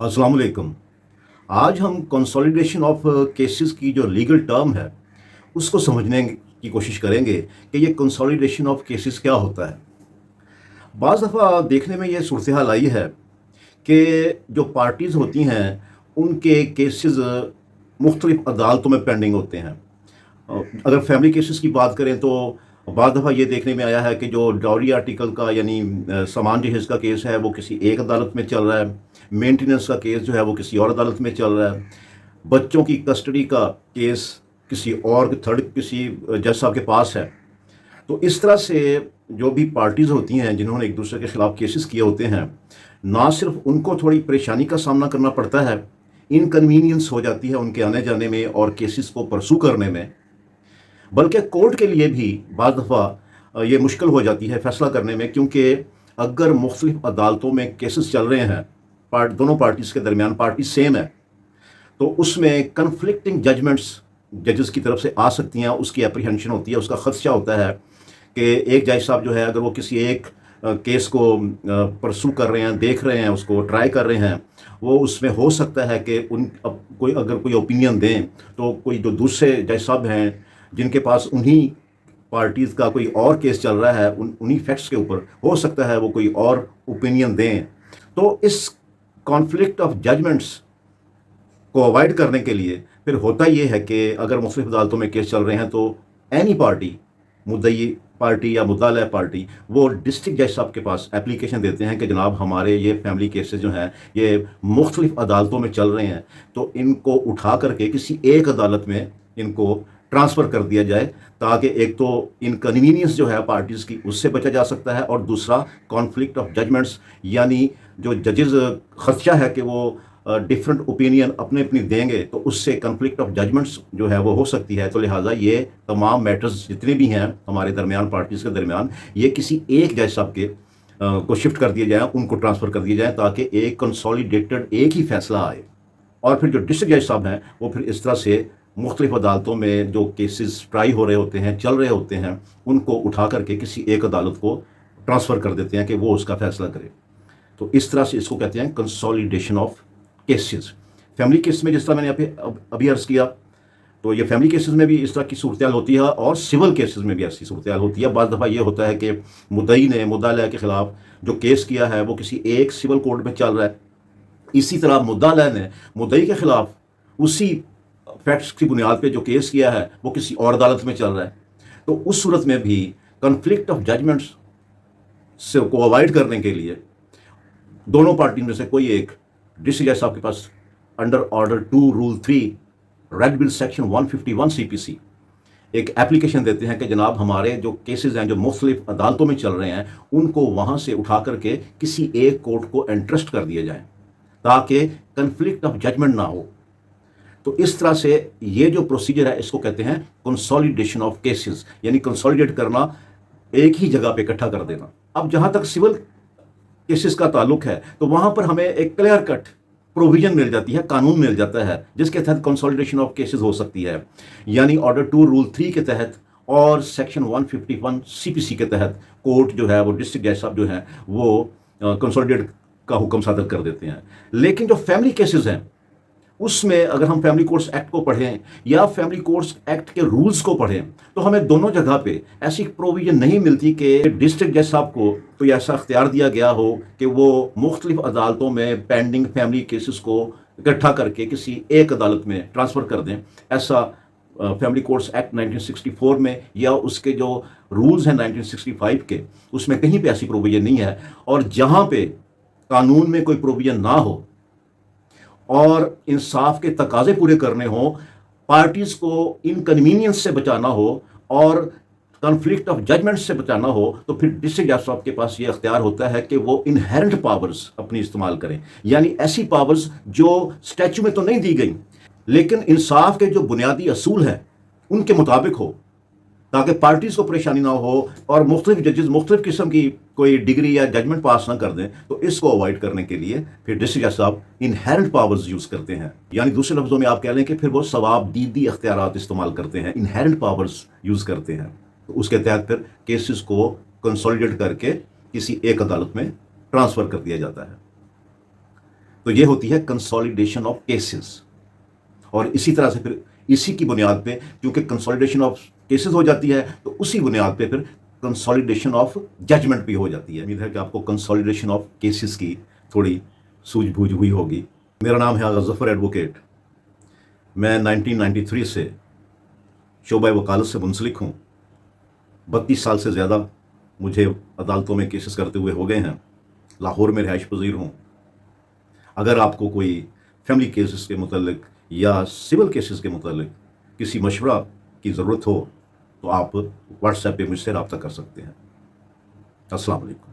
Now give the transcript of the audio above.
अस्सलाम वालेकुम। आज हम कंसोलिडेशन ऑफ केसेस की जो लीगल टर्म है उसको समझने की कोशिश करेंगे कि ये कंसोलिडेशन ऑफ केसेस क्या होता है। बाज़ दफ़ा देखने में ये सूरत हाल आई है कि जो पार्टीज़ होती हैं उनके केसेस मुख्तलिफ़ अदालतों में पेंडिंग होते हैं। अगर फैमिली केसेस की बात करें तो बाद दफ़ा ये देखने में आया है कि जो डाउरी आर्टिकल का यानी सामान जहेज़ का केस है वो किसी एक अदालत में चल रहा है, मेंटेनेंस का केस जो है वो किसी और अदालत में चल रहा है, बच्चों की कस्टडी का केस किसी और थर्ड किसी जज साहब के पास है। तो इस तरह से जो भी पार्टीज़ होती हैं जिन्होंने एक दूसरे के ख़िलाफ़ केसेस किए होते हैं, ना सिर्फ उनको थोड़ी परेशानी का सामना करना पड़ता है, इनकन्वीनियंस हो जाती है उनके आने जाने में और केसेस को परसू करने में, बल्कि कोर्ट के लिए भी बाज़ दफ़ा ये मुश्किल हो जाती है फ़ैसला करने में, क्योंकि अगर मुख्तलिफ़ अदालतों में केसेस चल रहे हैं, दोनों पार्टीज़ के दरमियान पार्टी सेम है, तो उसमें कन्फ्लिक्टिंग जजमेंट्स जजेस की तरफ से आ सकती हैं। उसकी एप्रीहेंशन होती है, उसका खदशा होता है कि एक जज साहब जो है अगर वो किसी एक केस को परसू कर रहे हैं, देख रहे हैं, उसको ट्राई कर रहे हैं, वो उसमें हो सकता है कि अगर कोई ओपिनियन दें तो कोई जो दूसरे जज साहब हैं जिनके पास उन्हीं पार्टीज़ का कोई और केस चल रहा है, उन्हीं फैक्ट्स के ऊपर हो सकता है वो कोई और ओपिनियन दें। तो इस कॉन्फ्लिक्ट ऑफ जजमेंट्स को अवॉइड करने के लिए फिर होता ये है कि अगर मुख्तलिफ अदालतों में केस चल रहे हैं तो एनी पार्टी, मुद्दई पार्टी या मुद्दालय पार्टी, वो डिस्ट्रिक्ट जज साहब के पास एप्लीकेशन देते हैं कि जनाब हमारे ये फैमिली केसेस जो हैं ये मुख्तलिफ अदालतों में चल रहे हैं, तो इनको उठा करके किसी एक अदालत में इनको ट्रांसफ़र कर दिया जाए, ताकि एक तो इनकन्वीनियंस जो है पार्टीज़ की उससे बचा जा सकता है, और दूसरा कॉन्फ्लिक्ट ऑफ जजमेंट्स यानी जो जजेस खदशा है कि वो डिफरेंट ओपिनियन अपने अपनी देंगे तो उससे कन्फ्लिक्ट ऑफ जजमेंट्स जो है वो हो सकती है। तो लिहाजा ये तमाम मैटर्स जितने भी हैं हमारे दरमियान पार्टीज़ के दरमियान, ये किसी एक जज साहब के को शिफ्ट कर दिए जाएँ, उनको ट्रांसफ़र कर दिए जाएँ, ताकि एक कंसोलिडेटेड एक ही फैसला आए। और फिर जो डिस्ट्रिक्ट जज साहब हैं वो फिर इस तरह से मुख्तलिफ अदालतों में जो केसेस ट्राई हो रहे होते हैं, चल रहे होते हैं, उनको उठा करके किसी एक अदालत को ट्रांसफ़र कर देते हैं कि वो उसका फ़ैसला करे। तो इस तरह से इसको कहते हैं consolidation of cases. Family case में जिस तरह मैंने अभी अर्ज़ किया, तो ये फैमिली केसेस में भी इस तरह की सूरत होती है, और सिविल केसेस में भी ऐसी सूरत होती है। बाज़ दफ़ा ये होता है कि मुद्दई ने मुद्दालय के ख़िलाफ़ जो केस किया है वो किसी एक सिविल कोर्ट में चल रहा है, इसी तरह मुद्दालय ने मुद्दई के ख़िलाफ़ उसी फैक्ट्स की बुनियाद पे जो केस किया है वो किसी और अदालत में चल रहा है। तो उस सूरत में भी कन्फ्लिक्ट ऑफ जजमेंट्स से को अवॉइड करने के लिए दोनों पार्टी में से कोई एक डिस्ट्रिक्ट जज साहब के पास अंडर ऑर्डर 2 रूल 3 रेड बिल सेक्शन 151 सीपीसी एक एप्लीकेशन देते हैं कि जनाब हमारे जो केसेस हैं जो मुख्तलिफ अदालतों में चल रहे हैं उनको वहाँ से उठा करके किसी एक कोर्ट को एंट्रस्ट कर दिए जाएँ, ताकि कन्फ्लिक्ट ऑफ जजमेंट ना हो। तो इस तरह से ये जो प्रोसीजर है इसको कहते हैं कंसोलिडेशन ऑफ केसेस, यानी कंसोलिडेट करना, एक ही जगह पे इकट्ठा कर देना। अब जहाँ तक सिविल केसेस का ताल्लुक है तो वहाँ पर हमें एक क्लियर कट प्रोविजन मिल जाती है, कानून मिल जाता है जिसके तहत कंसोलिडेशन ऑफ केसेस हो सकती है, यानी ऑर्डर 2 रूल 3 के तहत और सेक्शन 151 सीपीसी के तहत कोर्ट जो है वो डिस्ट्रिक्ट जज साहब जो हैं वो कंसोलिडेट का हुक्म सादर कर देते हैं। लेकिन जो फैमिली केसेस हैं उसमें अगर हम फैमिली कोर्ट्स एक्ट को पढ़ें या फैमिली कोर्ट्स एक्ट के रूल्स को पढ़ें तो हमें दोनों जगह पे ऐसी प्रोविजन नहीं मिलती कि डिस्ट्रिक्ट जज साहब को तो ऐसा इख्तियार दिया गया हो कि वो मुख्तलिफ अदालतों में पेंडिंग फैमिली केसेस को इकट्ठा करके किसी एक अदालत में ट्रांसफ़र कर दें। ऐसा फैमिली कोर्ट्स एक्ट 1964 में या उसके जो रूल्स हैं 1965 के, उसमें कहीं पे ऐसी प्रोविजन नहीं है। और जहाँ पे कानून में कोई प्रोविजन ना हो और इंसाफ के तकाजे पूरे करने हों, पार्टीज़ को इनकन्वीनियंस से बचाना हो और कॉन्फ्लिक्ट ऑफ जजमेंट से बचाना हो, तो फिर डिस्ट्रिक्ट जज साहब के पास ये अख्तियार होता है कि वो इनहेरेंट पावर्स अपनी इस्तेमाल करें, यानी ऐसी पावर्स जो स्टैचू में तो नहीं दी गई लेकिन इंसाफ के जो बुनियादी असूल हैं उनके मुताबिक हो, ताकि पार्टीज़ को परेशानी ना हो और मुख्तलिफ जजेस मुख्तलिफ किस्म की कोई डिग्री या जजमेंट पास ना कर दें। तो इसको अवॉइड करने के लिए फिर डिस्ट्रिक्ट जज साहब इनहेरेंट पावर्स यूज़ करते हैं, यानी दूसरे लफ्ज़ों में आप कह लें कि फिर वो सवाबदीदी अख्तियारात इस्तेमाल करते हैं, इनहेरेंट पावर्स यूज़ करते हैं। तो उसके तहत फिर केसेस को कंसोलिडेट करके किसी एक अदालत में ट्रांसफ़र कर दिया जाता है। تو یہ ہوتی ہے کنسالیڈیشن آف کیسز. اور اسی طرح سے پھر اسی کی بنیاد پہ کیونکہ کنسالیڈیشن آف کیسز ہو جاتی ہے تو اسی بنیاد پہ پھر کنسالیڈیشن آف ججمنٹ بھی ہو جاتی ہے. امید ہے کہ آپ کو کنسالیڈیشن آف کیسز کی تھوڑی سوجھ بوجھ ہوئی ہوگی. میرا نام ہے غظفر ایڈوکیٹ. میں 1993 سے شعبہ وکالت سے منسلک ہوں. 32 سال سے زیادہ مجھے عدالتوں میں کیسز کرتے ہوئے ہو گئے ہیں. لاہور میں رہائش پذیر ہوں. اگر آپ کو کوئی فیملی کیسز کے متعلق یا سول کیسز کے متعلق کسی مشورہ کی ضرورت ہو تو آپ واٹس ایپ پہ مجھ سے رابطہ کر سکتے ہیں. السلام علیکم.